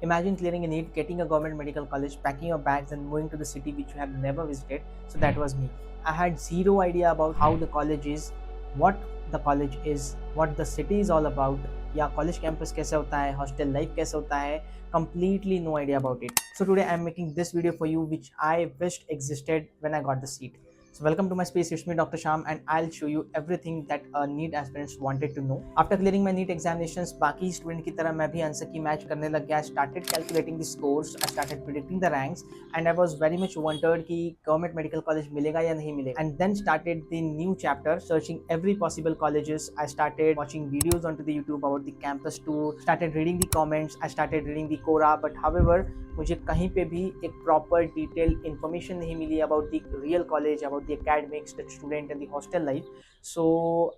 Imagine clearing a NEET, getting a government medical college, packing your bags, and moving to the city which you have never visited. So that was me. I had zero idea about how the college is, what the college is, what the city is all about, या college campus कैसे होता है, hostel life कैसे होता है, completely no idea about it. So today I'm making this video for you which I wished existed when I got the seat. So welcome to my space, it's me Dr. Sham and I'll show you everything that a NEET aspirants wanted to know. After clearing my NEET examinations, बाकी student की तरह मैं भी answer की match करने लग गया. I started calculating the scores, I started predicting the ranks and I was very much wondered कि गवर्नमेंट मेडिकल कॉलेज मिलेगा या नहीं मिलेगा. And then started the new chapter, searching every possible colleges. I started watching videos onto the YouTube about the campus tour, started reading the comments, I started reading the Quora, but however मुझे कहीं पे भी एक proper detail information नहीं मिली about the real college, about the academics, the student and the hostel life. So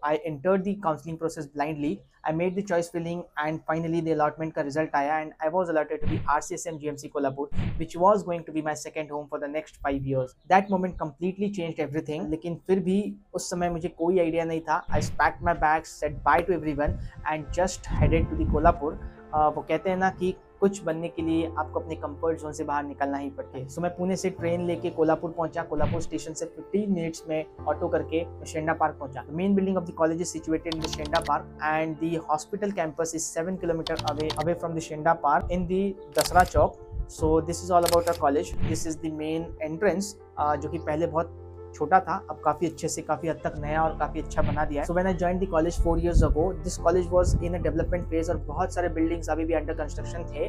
I entered the counselling process blindly. I made the choice filling and finally the allotment का result आया and I was allotted to the RCSM GMC Kolhapur which was going to be my second home for the next 5 years. That moment completely changed everything. लेकिन फिर भी उस समय मुझे कोई idea नहीं था. I packed my bags, said bye to everyone and just headed to the Kolhapur. वो कहते हैं ना कि कुछ बनने के लिए आपको अपने कंफर्ट जोन से बाहर निकलना ही पड़ता है. सो मैं पुणे से ट्रेन लेके कोल्हापुर पहुंचा. कोल्हापुर स्टेशन से 15 मिनट्स में ऑटो करके शेंडा पार्क पहुंचा. Main building of the college is situated in the Shenda Park and the hospital campus is 7 kilometre away from the Shenda Park in the Dasara Chowk. So this is all about our college. This is the main entrance जो कि पहले बहुत छोटा था, अब काफी अच्छे से काफी हद तक नया और काफी अच्छा बना दिया है. So when I joined the college 4 years ago, this college was in a development phase और बहुत सारे बिल्डिंग्स अभी भी अंडर कंस्ट्रक्शन थे.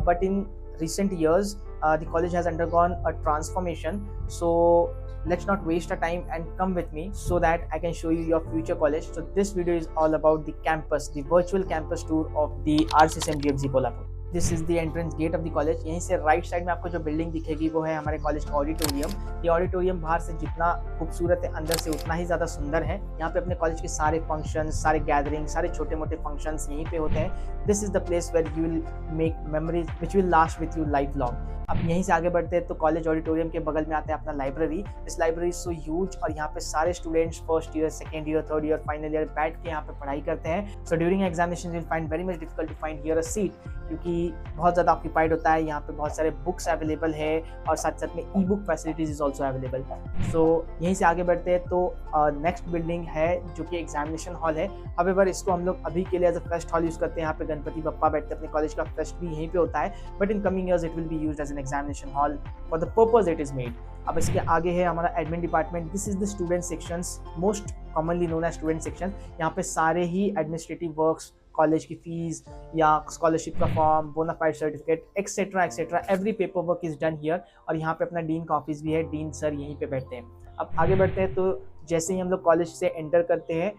But in recent years the college has undergone a transformation. So let's not waste our time and come with me so that I can show you your future college. So this video is all about the campus, the virtual campus tour of the RCSM GMC Kolhapur. This is the entrance gate of the college. यहीं से right side में आपको जो building दिखेगी वो है हमारे college का ऑडिटोरियम. ये ऑडिटोरियम बाहर से जितना खूबसूरत है अंदर से उतना ही ज़्यादा सुंदर है. यहाँ पे अपने कॉलेज के सारे फंक्शंस, सारे गैदरिंग, सारे छोटे मोटे फंक्शंस यहीं पे होते हैं. This is the place where you will make memories which will last with you life long. अब यहीं से आगे बढ़ते हैं तो कॉलेज ऑडिटोरियम के बगल में आता है अपना library. This library is so huge और यहाँ पे सारे students first year, second year, third year, final year बैठ के यहाँ पे पढ़ाई करते हैं. So during examination you will find very much difficult to find here a seat क्योंकि बहुत ज़्यादा ऑक्यूपाइड होता है. यहाँ पे बहुत सारे बुक्स अवेलेबल है और साथ साथ में e book facilities is also available. So यहीं से आगे बढ़ते हैं तो नेक्स्ट बिल्डिंग है जो कि एग्जामिनेशन हॉल है. हावेवर इसको हम लोग अभी के लिए as a fest hall use करते हैं. यहाँ पे गणपति बप्पा बैठते हैं. अपने कॉलेज का फेस्ट भी यहीं पे होता है but in coming years it will be used as an examination hall for the purpose it is made. अब इसके आगे है हमारा admin department. This is the student sections, most commonly known as student section. यहाँ पे सारे ही administrative works, college की फीस या स्कॉलरशिप का form, bonafide certificate etcetera etcetera, every paper work is done here. और यहाँ पे अपना डीन का ऑफिस भी है. डीन सर यहीं पे बैठते हैं. अब आगे बढ़ते हैं तो जैसे ही हम लोग कॉलेज से एंटर करते हैं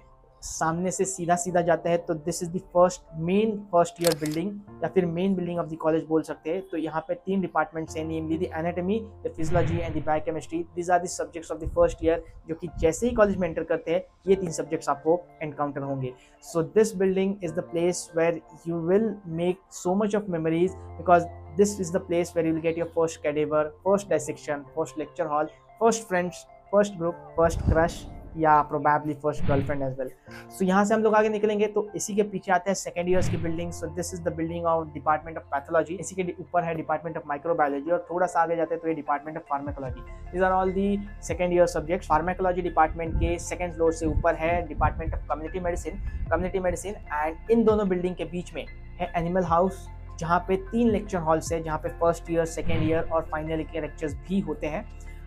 सामने से सीधा सीधा जाते हैं तो this is the first year building या फिर main building of the college बोल सकते हैं. तो यहाँ पे 3 डिपार्टमेंट्स हैं, namely the anatomy, the physiology and the biochemistry. These are the subjects of the first year जो कि जैसे ही कॉलेज में एंटर करते हैं ये 3 सब्जेक्ट्स आपको एनकाउंटर होंगे. So this building is the place where you will make so much of memories because this is the place where you will get your first cadaver, first dissection, first lecture hall, first friends, first group, first crush या probably first girlfriend as well. So यहाँ से हम लोग आगे निकलेंगे तो इसी के पीछे आते हैं सेकंड ईयर्स की building. So this is the building of department of pathology. इसी के ऊपर है डिपार्टमेंट ऑफ माइक्रोबायोलॉजी और थोड़ा सा आगे जाते हैं तो ये department of pharmacology. These are all the second year subjects. Pharmacology department के सेकंड फ्लोर से ऊपर है department of community medicine and इन दोनों बिल्डिंग के बीच में है एनिमल हाउस जहाँ पे 3 लेक्चर हॉल्स है जहाँ पे फर्स्ट ईयर, सेकेंड ईयर और फाइनल ईयर के लेक्चर्स भी होते हैं.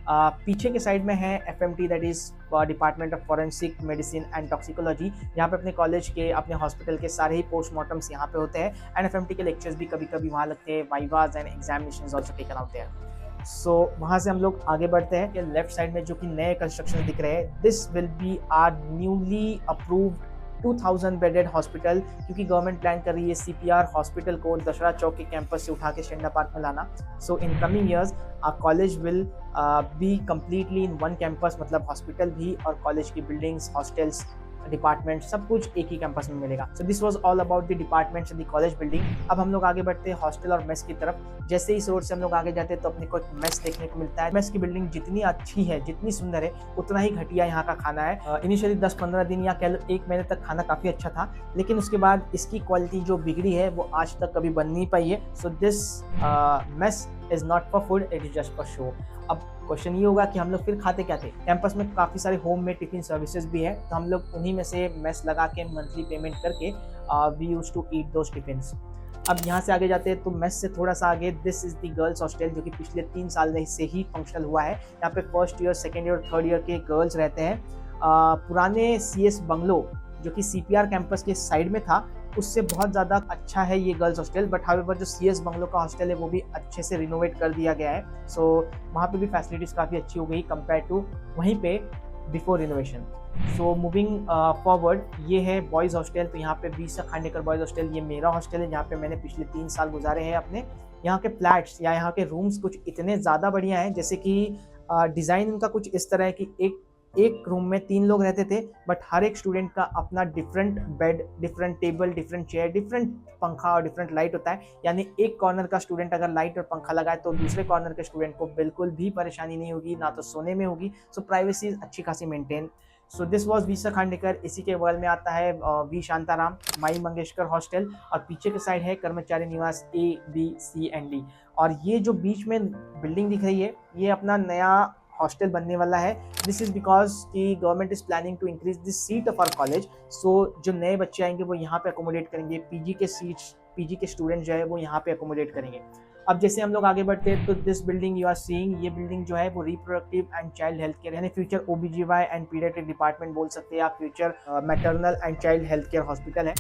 पीछे के साइड में है FMT that is department of forensic medicine and toxicology. यहाँ पे अपने कॉलेज के, अपने हॉस्पिटल के सारे ही पोस्टमार्टम्स यहाँ पे होते हैं एंड FMT के लेक्चर्स भी कभी कभी वहाँ लगते हैं. Vivas and examinations also taken out there. So वहाँ से हम लोग आगे बढ़ते हैं कि लेफ्ट साइड में जो कि नए कंस्ट्रक्शन दिख रहे हैं this will be our newly approved 2000 bedded hospital क्योंकि गवर्नमेंट प्लान कर रही है CPR हॉस्पिटल को दशहरा चौक के कैंपस से उठा के शेंडा पार्क में लाना. So in coming years our college will be completely in one campus, मतलब हॉस्पिटल भी और कॉलेज की बिल्डिंग्स, हॉस्टल्स डिपार्टमेंट सब कुछ एक ही कैंपस में मिलेगा। सो this was all about the departments in the college building. अब हम लोग आगे बढ़ते हैं हॉस्टल और मेस की तरफ। जैसे इस रोड से हम लोग आगे जाते हैं तो अपने को एक मेस देखने को मिलता है। मेस की बिल्डिंग जितनी अच्छी है, जितनी सुंदर है, उतना ही घटिया यहाँ का खाना है। इनिशियली 10-15 दिन या कह लो 1 महीने तक खाना काफ़ी अच्छा था, लेकिन उसके बाद इसकी क्वालिटी जो बिगड़ी है वो आज तक कभी बन नहीं पाई है। So this mess is not for food, it is just for show. अब क्वेश्चन ये होगा कि हम लोग फिर खाते क्या थे। कैंपस में काफ़ी सारे होम मेड टिफिन सर्विसेज भी है, तो हम लोग उन्हीं में से मेस लगा के मंथली पेमेंट करके we use to eat those tiffins. अब यहाँ से आगे जाते हैं तो मेस से थोड़ा सा आगे this is the girls hostel, जो कि पिछले 3 साल से ही फंक्शनल हुआ है। यहाँ पे first year, second year, third year के गर्ल्स रहते हैं। पुराने CS बंगलो जो कि CPR कैंपस के साइड में था, उससे बहुत ज़्यादा अच्छा है ये गर्ल्स हॉस्टल। बट हाउएवर जो CS बंगलो का हॉस्टल है वो भी अच्छे से रिनोवेट कर दिया गया है। सो वहाँ पे भी फैसिलिटीज़ काफ़ी अच्छी हो गई कंपेयर टू वहीं पे before renovation. So moving forward, ये है बॉयज़ हॉस्टल। तो यहाँ पे वीसा खांडेकर बॉयज़ हॉस्टल, ये मेरा हॉस्टल है जहाँ पे मैंने पिछले 3 साल गुजारे हैं अपने। यहाँ के फ्लैट्स या यहाँ के रूम्स कुछ इतने ज़्यादा बढ़िया हैं, जैसे कि डिज़ाइन इनका कुछ इस तरह है कि एक रूम में 3 लोग रहते थे, बट हर एक स्टूडेंट का अपना different bed, different table, different chair, different पंखा और डिफरेंट लाइट होता है। यानी एक कॉर्नर का स्टूडेंट अगर लाइट और पंखा लगाए तो दूसरे कॉर्नर के स्टूडेंट को बिल्कुल भी परेशानी नहीं होगी, ना तो सोने में होगी। सो प्राइवेसी अच्छी खासी maintain. So this was V S Khandekar. इसी के बगल में आता है वी शांताराम माई मंगेशकर हॉस्टल, और पीछे के साइड है कर्मचारी निवास A, B, C and D। और ये जो बीच में बिल्डिंग दिख रही है, ये अपना नया हॉस्टल बनने वाला है। दिस इज बिकॉज की government is planning to increase the seat of our college. So जो नए बच्चे आएंगे वो यहाँ पे अकोमोडेट करेंगे, पीजी के स्टूडेंट जो है वो यहाँ पे अकोमोडेट करेंगे। अब जैसे हम लोग आगे बढ़ते हैं तो this building you are seeing, ये बिल्डिंग जो है वो reproductive and child health care यानी future OBGY and paediatric department बोल सकते हैं, या future maternal and child health care hospital है।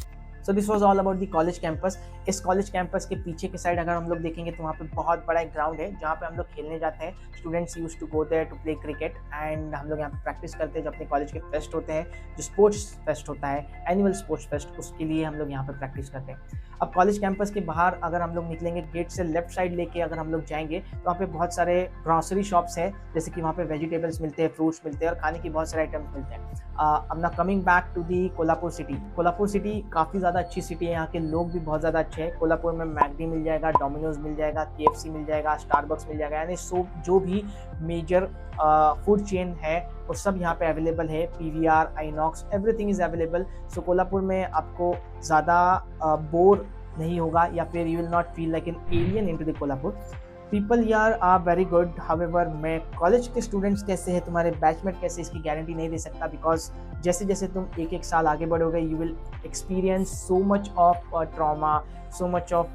So this was all about the college campus. इस कॉलेज कैंपस के पीछे के साइड अगर हम लोग देखेंगे तो वहाँ पे बहुत बड़ा एक ग्राउंड है जहाँ पे हम लोग खेलने जाते हैं। Students use to go there to play cricket, and हम लोग यहाँ पे प्रैक्टिस करते हैं। जो अपने कॉलेज के फेस्ट होते हैं, जो स्पोर्ट्स फेस्ट होता है, एनुअल स्पोर्ट्स फेस्ट, उसके लिए हम लोग यहाँ पे प्रैक्टिस करते हैं। अब कॉलेज कैंपस के बाहर अगर हम लोग निकलेंगे, गेट से लेफ्ट साइड लेके अगर हम लोग जाएंगे तो वहाँ पे बहुत सारे ग्रॉसरी शॉप्स हैं, जैसे कि वहाँ पे वेजिटेबल्स मिलते हैं, फ्रूट्स मिलते हैं और खाने की बहुत सारे आइटम्स मिलते हैं। अब ना coming back to the Kolhapur city. Kolhapur city काफ़ी ज़्यादा अच्छी सिटी है, यहाँ के लोग भी बहुत ज़्यादा अच्छे हैं। कोल्हापुर में मैकडी मिल जाएगा, डोमिनोज मिल जाएगा, KFC मिल जाएगा, स्टारबक्स मिल जाएगा, यानी जो भी मेजर फूड चेन है वो सब यहाँ पे अवेलेबल है। PVR, INOX, everything is available. So Kolhapur में आपको ज़्यादा बोर नहीं होगा, या फिर you will not feel like an alien into the Kolhapur. People यार आर वेरी गुड। हाउएवर मैं कॉलेज के स्टूडेंट्स कैसे हैं, तुम्हारे बैचमेट कैसे, इसकी गारंटी नहीं दे सकता, बिकॉज जैसे जैसे तुम एक साल आगे बढ़ोगे you will experience so much of trauma, so much of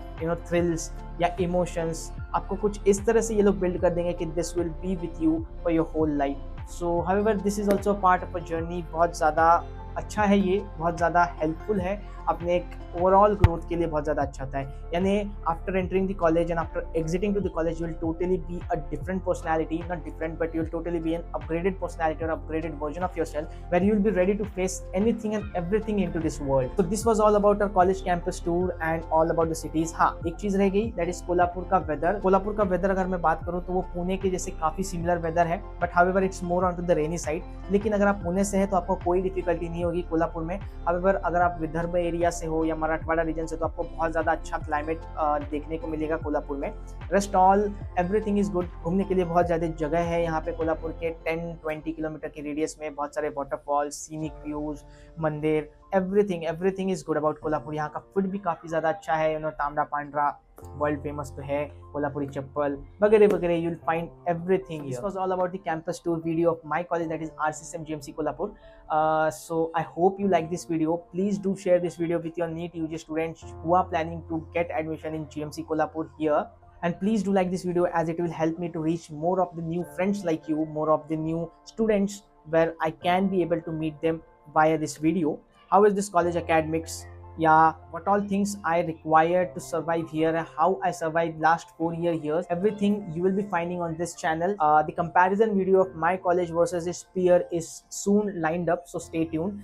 thrills या इमोशंस। आपको कुछ इस तरह से ये लोग बिल्ड कर देंगे कि this will be with you for your whole life. So however this is also part of a journey. बहुत ज़्यादा अच्छा है, ये बहुत ज़्यादा हेल्पफुल है, अपने एक ओवरऑल ग्रोथ के लिए बहुत ज़्यादा अच्छा होता है। यानी after entering the college and after exiting to the college you will totally be a different personality, not different but you will totally be an upgraded personality और upgraded version of yourself, where you will be ready to face anything and everything into this world. So this was all about our college campus tour and all about the cities. हाँ, एक चीज़ रह गई, that is Kolhapur का weather. Kolhapur का weather अगर मैं बात करूँ तो वो पुणे के जैसे काफ़ी सिमिलर वेदर है, but however it's more on to the rainy side. लेकिन अगर आप पुणे से हैं तो आपको कोई डिफिकल्टी नहीं होगी कोल्हापुर में। हाउएवर अगर आप विदर्भ एरिया से हो या मराठवाड़ा रीजन से तो आपको बहुत ज़्यादा अच्छा क्लाइमेट देखने को मिलेगा कोल्हापुर में। Rest all everything is good. घूमने के लिए बहुत ज़्यादा जगह है यहाँ पे कोल्हापुर के 10-20 किलोमीटर के रेडियस में। बहुत सारे वाटरफॉल्स, सीनिक व्यूज, मंदिर, everything is good about Kolhapur. यहाँ का फूड भी काफ़ी ज़्यादा अच्छा है, तांबड़ा पांडरा वर्ल्ड फेमस तो है, कोल्हापुरी चप्पल वगैरह वगैरह, you will find everything. This was all about the campus tour video of my college, that is RCSM GMC Kolhapur. So I hope you like this video. Please do share this video with your NEET UG students who are planning to get admission in GMC Kolhapur here. And please do like this video, as it will help me to reach more of the new friends like you, more of the new students where I can be able to meet them via this video. How is this college academics? Yeah, what all things I required to survive here, how I survived last 4 years, everything you will be finding on this channel. The comparison video of my college versus its peer is soon lined up, so stay tuned.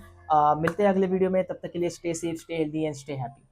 मिलते हैं अगले video में, तब तक के लिए stay safe, stay healthy and stay happy.